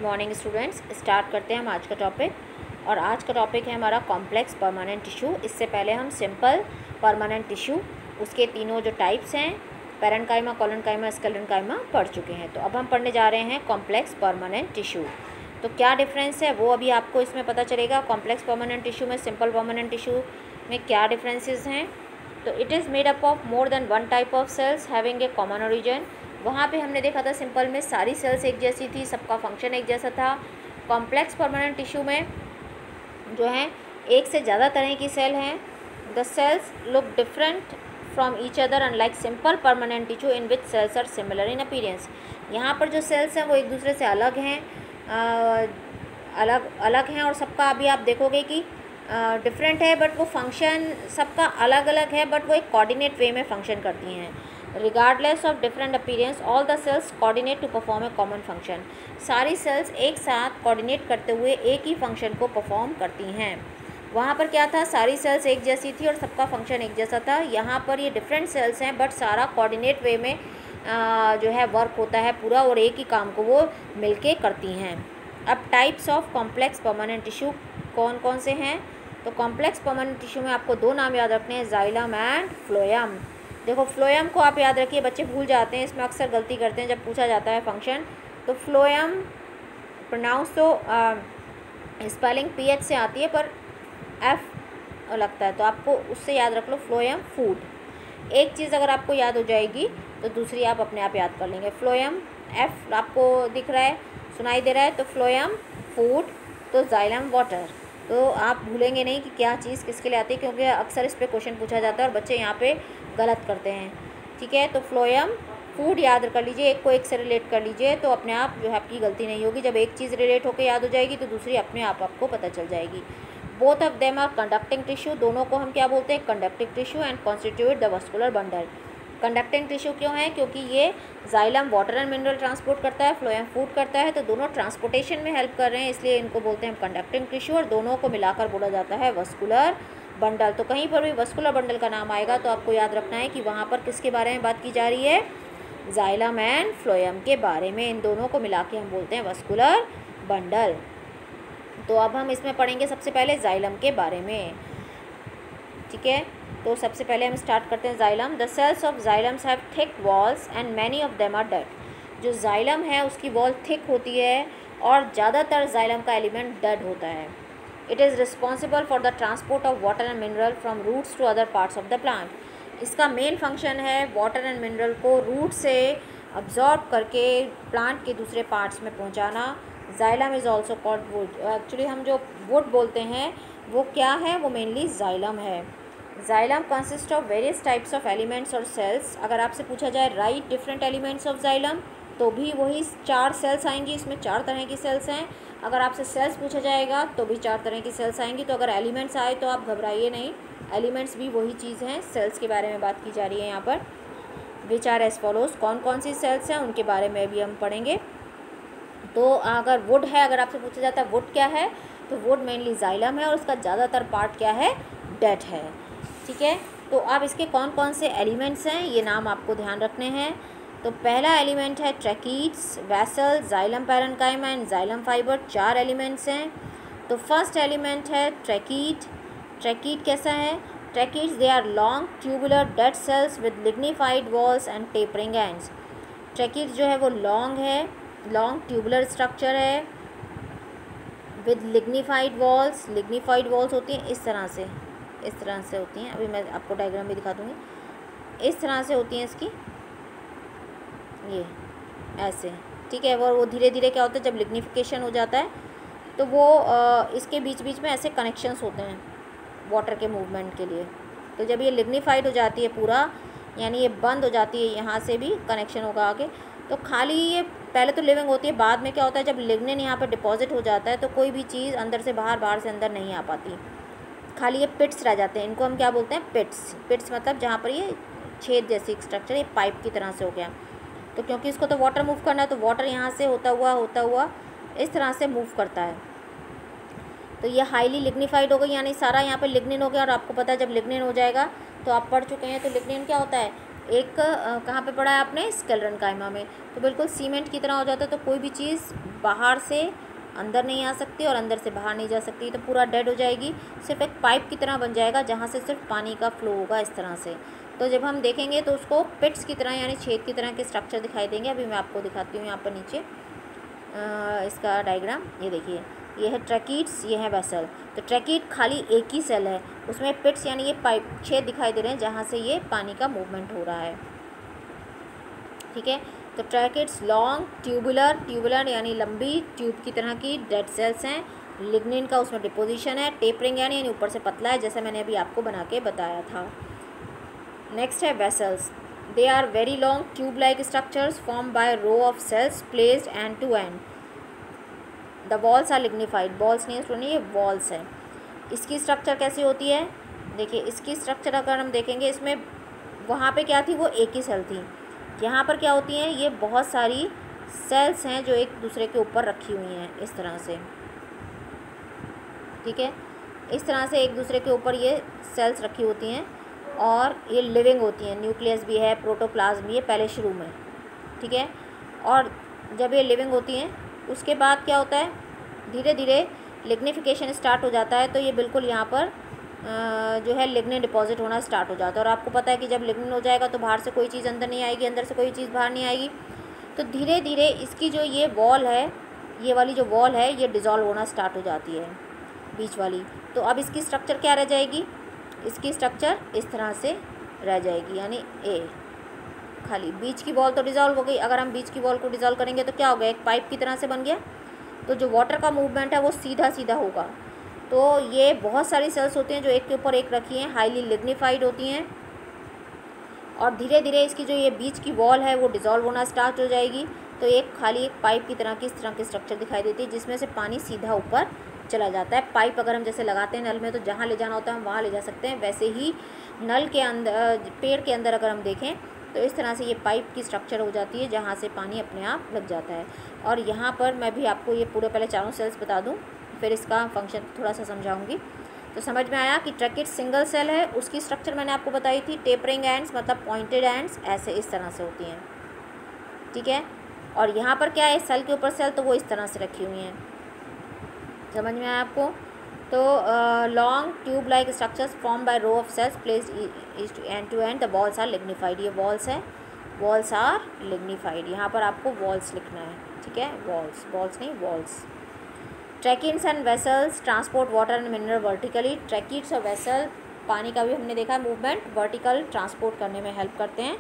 Good morning students. Start करते हैं हम आज का टॉपिक। और आज का टॉपिक है हमारा कॉम्प्लेक्स परमानेंट टिश्यू। इससे पहले हम सिंपल परमानेंट टिश्यू उसके तीनों जो टाइप्स हैं पैरेन्काइमा, कोलेन्काइमा, स्क्लेरेन्काइमा पढ़ चुके हैं। तो अब हम पढ़ने जा रहे हैं कॉम्प्लेक्स परमानेंट टिश्यू। तो क्या डिफरेंस है वो अभी आपको इसमें पता चलेगा। कॉम्प्लेक्स परमानेंट टिश्यू में सिंपल परमानेंट टिश्यू में क्या डिफरेंसेस हैं। तो it is made up of more than one type of sales having a common origin. वहाँ पे हमने देखा था सिंपल में सारी सेल्स एक जैसी थी, सबका फंक्शन एक जैसा था। कॉम्प्लेक्स परमानेंट टिश्यू में जो है एक से ज़्यादा तरह की सेल हैं। The cells look different from each other unlike simple permanent tissue in which cells are similar in appearance. यहाँ पर जो सेल्स हैं वो एक दूसरे से अलग हैं, अलग हैं और सबका अभी आप देखोगे कि डिफरेंट है, बट वो फंक्शन सबका अलग अलग है, बट वो एक कोऑर्डिनेट वे में फंक्शन करती हैं। Regardless of different appearance all the cells coordinate to perform a common function. सारी सेल्स एक साथ कोऑर्डिनेट करते हुए एक ही फंक्शन को परफॉर्म करती हैं। वहाँ पर क्या था, सारी सेल्स एक जैसी थी और सबका फंक्शन एक जैसा था। यहाँ पर ये डिफरेंट सेल्स हैं बट सारा कोऑर्डिनेट वे में जो है वर्क होता है पूरा और एक ही काम को वो मिलके करती हैं। अब types of complex permanent tissue कौन कौन से हैं। तो कॉम्प्लेक्स परमानेंट टिश्यू में आपको दो नाम याद रखने हैं, जाइलम एंड फ्लोएम। देखो फ्लोएम को आप याद रखिए, बच्चे भूल जाते हैं, इसमें अक्सर गलती करते हैं जब पूछा जाता है फंक्शन। तो फ्लोएम प्रोनाउंस तो स्पेलिंग PH से आती है पर F लगता है, तो आपको उससे याद रख लो फ्लोएम फूड। एक चीज़ अगर आपको याद हो जाएगी तो दूसरी आप अपने आप याद कर लेंगे। फ्लोएम F आपको दिख रहा है, सुनाई दे रहा है, तो फ्लोएम फूड, तो जाइलम वाटर। तो आप भूलेंगे नहीं कि क्या चीज़ किसके लिए आती है, क्योंकि अक्सर इस पर क्वेश्चन पूछा जाता है और बच्चे यहाँ पे गलत करते हैं। ठीक है, तो फ्लोएम फूड याद कर लीजिए, एक को एक से रिलेट कर लीजिए, तो अपने आप जो है आपकी गलती नहीं होगी। जब एक चीज़ रिलेट होकर याद हो जाएगी तो दूसरी अपने आप आपको पता चल जाएगी। Both of them are conducting tissue, दोनों को हम क्या बोलते हैं, conducting tissue, and constitute the vascular bundle. Conducting tissue क्यों है, क्योंकि ये xylem water and mineral transport करता है, फ्लोएम फूड करता है, तो दोनों ट्रांसपोर्टेशन में हेल्प कर रहे हैं, इसलिए इनको बोलते हैं कंडक्टिंग टिश्यू, और दोनों को मिलाकर बोला जाता है वस्कुलर बंडल। तो कहीं पर भी वस्कुलर बंडल का नाम आएगा तो आपको याद रखना है कि वहाँ पर किसके बारे में बात की जा रही है, जाइलम एंड फ्लोएम के बारे में। इन दोनों को मिला के हम बोलते हैं वस्कुलर बंडल। तो अब हम इसमें पढ़ेंगे सबसे पहले जाइलम के बारे में। ठीक है, तो सबसे पहले हम स्टार्ट करते हैं xylem. The cells of xylems have thick walls and many of them are dead. जो जाइलम है उसकी वॉल थिक होती है और ज़्यादातर जाइलम का एलिमेंट डेड होता है। It is responsible for the transport of water and mineral from roots to other parts of the plant. इसका मेन फंक्शन है वाटर एंड मिनरल को रूट से अब्जॉर्ब करके प्लांट के दूसरे पार्ट्स में पहुंचाना। Xylem is also called wood. Actually हम जो वुड बोलते हैं वो क्या है, वो मेनली जाइलम है। Xylem consist of various types of elements और सेल्स। अगर आपसे पूछा जाए right different elements of xylem तो भी वही 4 सेल्स आएंगी, इसमें 4 तरह की सेल्स हैं। अगर आपसे सेल्स पूछा जाएगा तो भी 4 तरह की सेल्स आएंगी। तो अगर एलिमेंट्स आए तो आप घबराइए नहीं, एलिमेंट्स भी वही चीज़ हैं, सेल्स के बारे में बात की जा रही है यहाँ पर। विच आर एज फॉलोज, कौन कौन सी सेल्स हैं उनके बारे में भी हम पढ़ेंगे। तो अगर वुड है, अगर आपसे पूछा जाता है वुड क्या है, तो वुड मेनली जाइलम है और उसका ज़्यादातर पार्ट क्या है, डेड है। ठीक है, तो अब इसके कौन कौन से एलिमेंट्स हैं ये नाम आपको ध्यान रखने हैं। तो पहला एलिमेंट है tracheids, vessel, xylem parenchyma and xylem fibre. 4 elements हैं। तो फर्स्ट एलिमेंट है ट्रैकीड। ट्रैकीड कैसा है, tracheids they are long tubular dead cells with lignified walls and tapering ends. Tracheid जो है वो लॉन्ग है, लॉन्ग ट्यूबुलर स्ट्रक्चर है with lignified walls. Lignified walls होती हैं इस तरह से होती हैं, अभी मैं आपको डायग्राम भी दिखा दूँगी। इस तरह से होती हैं इसकी, ये ऐसे। ठीक है, वो धीरे धीरे क्या होता है, जब लिग्निफिकेशन हो जाता है तो वो इसके बीच बीच में ऐसे कनेक्शंस होते हैं वाटर के मूवमेंट के लिए। तो जब ये लिग्निफाइड हो जाती है पूरा, यानी ये बंद हो जाती है, यहाँ से भी कनेक्शन होगा आगे, तो खाली ये पहले तो लिविंग होती है, बाद में क्या होता है जब लिग्निन यहाँ पर डिपॉजिट हो जाता है तो कोई भी चीज़ अंदर से बाहर, बाहर से अंदर नहीं आ पाती, खाली ये पिट्स रह जाते हैं। इनको हम क्या बोलते हैं, पिट्स। पिट्स मतलब जहाँ पर ये छेद जैसी स्ट्रक्चर, ये पाइप की तरह से हो गया। तो क्योंकि इसको तो वाटर मूव करना है तो वाटर यहाँ से होता हुआ इस तरह से मूव करता है। तो ये हाईली लिग्निफाइड हो गई, यानी सारा यहाँ पे लिग्निन हो गया। और आपको पता है जब लिग्निन हो जाएगा तो आप पढ़ चुके हैं, तो लिग्निन क्या होता है, एक कहाँ पे पढ़ा है आपने, स्क्लेरेन्काइमा में। तो बिल्कुल सीमेंट की तरह हो जाता है, तो कोई भी चीज़ बाहर से अंदर नहीं आ सकती और अंदर से बाहर नहीं जा सकती, तो पूरा डेड हो जाएगी। सिर्फ एक पाइप की तरह बन जाएगा जहाँ से सिर्फ पानी का फ्लो होगा इस तरह से। तो जब हम देखेंगे तो उसको पिट्स की तरह यानी छेद की तरह के स्ट्रक्चर दिखाई देंगे। अभी मैं आपको दिखाती हूँ यहाँ पर नीचे इसका डायग्राम। ये देखिए, ये है ट्रैकीड्स, ये है वेसल। तो ट्रैकीड खाली एक ही सेल है, उसमें पिट्स यानी ये पाइप छेद दिखाई दे रहे हैं जहाँ से ये पानी का मूवमेंट हो रहा है। ठीक है, तो ट्रैकीड्स लॉन्ग ट्यूबुलर यानी लंबी ट्यूब की तरह की डेड सेल्स हैं। लिग्निन का उसमें डिपोजिशन है। टेपरिंग यानी ऊपर से पतला है, जैसा मैंने अभी आपको बना के बताया था। नेक्स्ट है vessels. They are very long tube like structures form by row of cells placed end to end. The walls are lignified. Balls नहीं सुनिए, ये वॉल्स है। इसकी स्ट्रक्चर कैसी होती है, देखिए इसकी स्ट्रक्चर अगर हम देखेंगे, इसमें वहाँ पे क्या थी, वो एक ही सेल थी। यहाँ पर क्या होती हैं, ये बहुत सारी सेल्स हैं जो एक दूसरे के ऊपर रखी हुई हैं इस तरह से। ठीक है, इस तरह से एक दूसरे के ऊपर ये सेल्स रखी होती हैं और ये लिविंग होती हैं। न्यूक्लियस भी है, प्रोटोप्लाज्म भी है पहले शुरू में। ठीक है, और जब ये लिविंग होती हैं उसके बाद क्या होता है, धीरे धीरे लिग्निफिकेशन स्टार्ट हो जाता है। तो ये बिल्कुल यहाँ पर जो है लिग्निन डिपॉजिट होना स्टार्ट हो जाता है। और आपको पता है कि जब लिग्निन हो जाएगा तो बाहर से कोई चीज़ अंदर नहीं आएगी, अंदर से कोई चीज़ बाहर नहीं आएगी। तो धीरे धीरे इसकी जो ये वॉल है, ये वाली जो वॉल है, ये डिज़ोल्व होना स्टार्ट हो जाती है बीच वाली। तो अब इसकी स्ट्रक्चर क्या रह जाएगी, इसकी स्ट्रक्चर इस तरह से रह जाएगी, यानी ए खाली। बीच की वॉल तो डिज़ोल्व हो गई। अगर हम बीच की वॉल को डिज़ोल्व करेंगे तो क्या होगा, एक पाइप की तरह से बन गया। तो जो वाटर का मूवमेंट है वो सीधा सीधा होगा। तो ये बहुत सारी सेल्स होती हैं जो एक के ऊपर एक रखी हैं, हाईली लिग्निफाइड होती हैं। और धीरे धीरे इसकी जो ये बीच की वॉल है वो डिज़ोल्व होना स्टार्ट हो जाएगी। तो एक खाली एक पाइप की तरह की इस तरह की स्ट्रक्चर दिखाई देती है जिसमें से पानी सीधा ऊपर चला जाता है। पाइप अगर हम जैसे लगाते हैं नल में, तो जहाँ ले जाना होता है हम वहाँ ले जा सकते हैं। वैसे ही नल के अंदर, पेड़ के अंदर अगर हम देखें तो इस तरह से ये पाइप की स्ट्रक्चर हो जाती है जहाँ से पानी अपने आप लग जाता है। और यहाँ पर मैं भी आपको ये पूरे पहले चारों सेल्स बता दूँ, फिर इसका फंक्शन थोड़ा सा समझाऊंगी। तो समझ में आया कि ट्रैकीड सिंगल सेल है। उसकी स्ट्रक्चर मैंने आपको बताई थी। टेपरिंग एंड्स मतलब पॉइंटेड एंड्स ऐसे इस तरह से होती हैं। ठीक है, और यहाँ पर क्या है, सेल के ऊपर सेल, तो वो इस तरह से रखी हुई हैं। समझ में आया आपको। तो long tube like structures form by row of cells placed end to end. The walls are lignified. ये वॉल्स है, वॉल्स आर लिग्निफाइड। यहाँ पर आपको वॉल्स लिखना है। ठीक है, वॉल्स, वॉल्स नहीं walls. Tracheids and vessels transport water and mineral vertically. Tracheids और वेसल, पानी का भी हमने देखा है मूवमेंट, वर्टिकल ट्रांसपोर्ट करने में हेल्प करते हैं।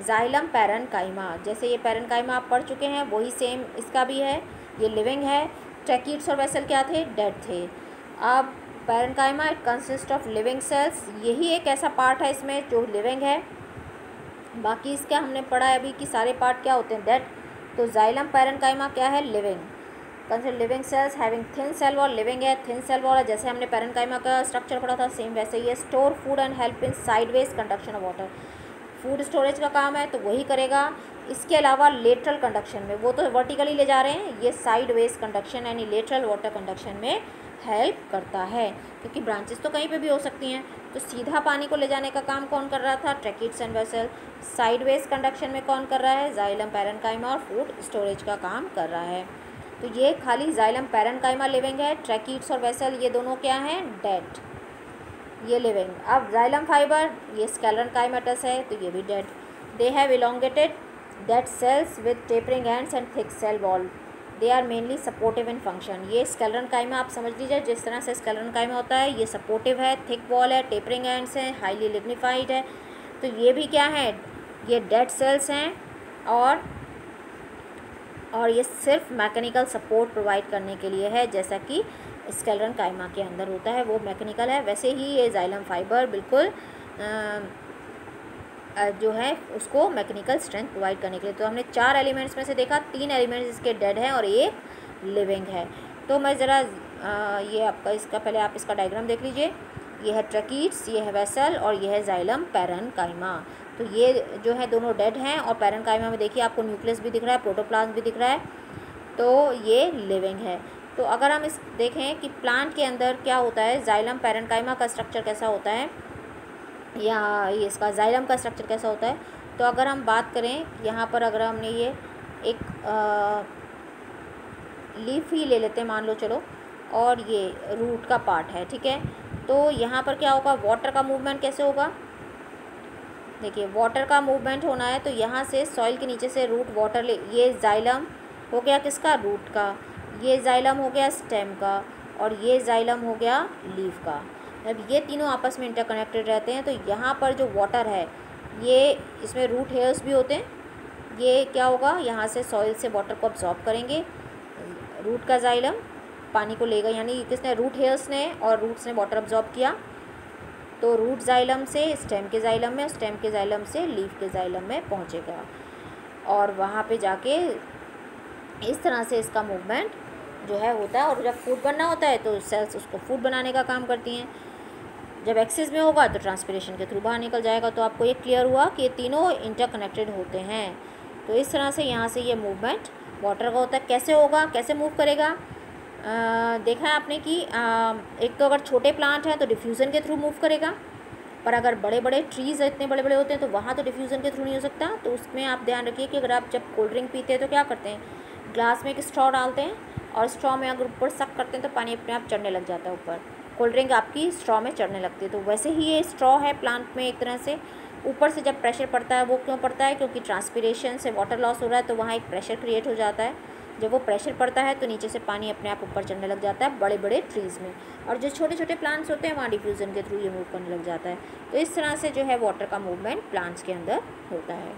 जाइलम पैरेन्काइमा, जैसे ये पैरेन्काइमा आप पढ़ चुके हैं वही सेम इसका भी है। ये लिविंग है। ट्रैकीड्स और वेसल क्या थे, डेड थे। अब parenchyma it consist of living cells. यही एक ऐसा पार्ट है इसमें जो लिविंग है। बाकी इसका हमने पढ़ा है अभी कि सारे पार्ट क्या होते हैं, डेड। तो जाइलम पैरेन्काइमा क्या है, living. Consider living cells having thin cell wall. Living है, थिन सेल वॉल है, जैसे हमने पैरेन्काइमा का स्ट्रक्चर पढ़ा था सेम वैसे ही है। Store food and help in sideways conduction of water. Food storage का काम है तो वही करेगा। इसके अलावा लेटरल कंडक्शन में, वो तो वर्टिकली ले जा रहे हैं, ये साइडवेज कंडक्शन यानी लेटरल वाटर कंडक्शन में हेल्प करता है। क्योंकि ब्रांचेस तो कहीं पे भी हो सकती हैं। तो सीधा पानी को ले जाने का काम कौन कर रहा था, tracheids and vessel. Sideways conduction में कौन कर रहा है, जाइलम पैरेन्काइमा और फूड स्टोरेज का काम कर रहा है। तो ये खाली जाइलम पैरेन्काइमा लिविंग है। ट्रैकीड्स और वेसल ये दोनों क्या हैं, डेड। ये लिविंग। अब जाइलम फाइबर, ये स्क्लेरेन्काइमेटस है तो ये भी dead. They have elongated dead cells with tapering ends and thick cell wall. They are mainly supportive in function. ये स्क्लेरेन्काइमा आप समझ लीजिए, जिस तरह से स्क्लेरेन्काइमा होता है ये सपोर्टिव है, थिक वॉल है, टेपरिंग एंड्स है, हाईली लिग्निफाइड है। तो ये भी क्या है, ये डेड सेल्स हैं और ये सिर्फ मैकेनिकल सपोर्ट प्रोवाइड करने के लिए है, जैसा कि स्क्लेरेन्काइमा के अंदर होता है वो मैकेनिकल है। वैसे ही ये जाइलम फाइबर बिल्कुल जो है उसको मैकेनिकल स्ट्रेंथ प्रोवाइड करने के लिए। तो हमने 4 एलिमेंट्स में से देखा, 3 एलिमेंट्स इसके डेड हैं और एक लिविंग है। तो मैं ज़रा ये आपका इसका पहले आप इसका डायग्राम देख लीजिए। ये है ट्रैकीड्स, ये है वेसल और ये है जाइलम पैरेन्काइमा। तो ये जो है दोनों डेड हैं और पैरेन्काइमा में देखिए आपको न्यूक्लियस भी दिख रहा है, प्रोटोप्लाज्म भी दिख रहा है। तो ये लिविंग है। तो अगर हम इस देखें कि प्लांट के अंदर क्या होता है, जाइलम पैरेन्काइमा का स्ट्रक्चर कैसा होता है, या ये इसका जाइलम का स्ट्रक्चर कैसा होता है। तो अगर हम बात करें यहाँ पर, अगर हमने ये एक लीफ ही ले लेते हैं मान लो चलो, और ये रूट का पार्ट है, ठीक है। तो यहाँ पर क्या होगा, वाटर का मूवमेंट कैसे होगा, देखिए वाटर का मूवमेंट होना है तो यहाँ से सॉइल के नीचे से रूट वाटर ले, ये जाइलम हो गया किसका, रूट का, ये जाइलम हो गया स्टेम का, और ये जाइलम हो गया लीफ का। जब ये तीनों आपस में इंटरकनेक्टेड रहते हैं तो यहाँ पर जो वाटर है ये, इसमें रूट हेयर्स भी होते हैं, ये क्या होगा, यहाँ से सॉइल से वाटर को अब्जॉर्ब करेंगे, रूट का जाइलम पानी को लेगा, यानी किसने, रूट हेयर्स ने, और रूट्स ने वाटर अब्जॉर्ब किया, तो रूट जाइलम से स्टेम के जाइलम में, स्टेम के जाइलम से लीफ के जाइलम में पहुँचेगा, और वहाँ पे जाके इस तरह से इसका मूवमेंट जो है होता है। और जब फूड बनना होता है तो सेल्स उसको फूड बनाने का काम करती हैं। जब एक्सेस में होगा तो ट्रांसपिरेशन के थ्रू बाहर निकल जाएगा। तो आपको ये क्लियर हुआ कि ये तीनों इंटरकनेक्टेड होते हैं। तो इस तरह से यहाँ से ये मूवमेंट वाटर का होता है। कैसे होगा, कैसे मूव करेगा, देखा है आपने कि एक तो अगर छोटे प्लांट हैं तो डिफ्यूज़न के थ्रू मूव करेगा, पर अगर बड़े बड़े ट्रीज़ इतने बड़े बड़े होते हैं तो वहाँ तो डिफ्यूज़न के थ्रू नहीं हो सकता। तो उसमें आप ध्यान रखिए कि अगर आप जब कोल्ड ड्रिंक पीते हैं तो क्या करते हैं, ग्लास में एक स्ट्रॉ डालते हैं, और स्ट्रॉ में अगर ऊपर सक करते हैं तो पानी अपने आप चढ़ने लग जाता है ऊपर, कोल्ड ड्रिंक आपकी स्ट्रॉ में चढ़ने लगती है। तो वैसे ही ये स्ट्रॉ है प्लांट में, एक तरह से ऊपर से जब प्रेशर पड़ता है, वो क्यों पड़ता है, क्योंकि ट्रांसपिरेशन से वाटर लॉस हो रहा है, तो वहाँ एक प्रेशर क्रिएट हो जाता है। जब वो प्रेशर पड़ता है तो नीचे से पानी अपने आप ऊपर चढ़ने लग जाता है बड़े बड़े ट्रीज़ में, और जो छोटे छोटे प्लांट्स होते हैं वहाँ डिफ्यूज़न के थ्रू ये मूव करने लग जाता है। तो इस तरह से जो है वाटर का मूवमेंट प्लांट्स के अंदर होता है।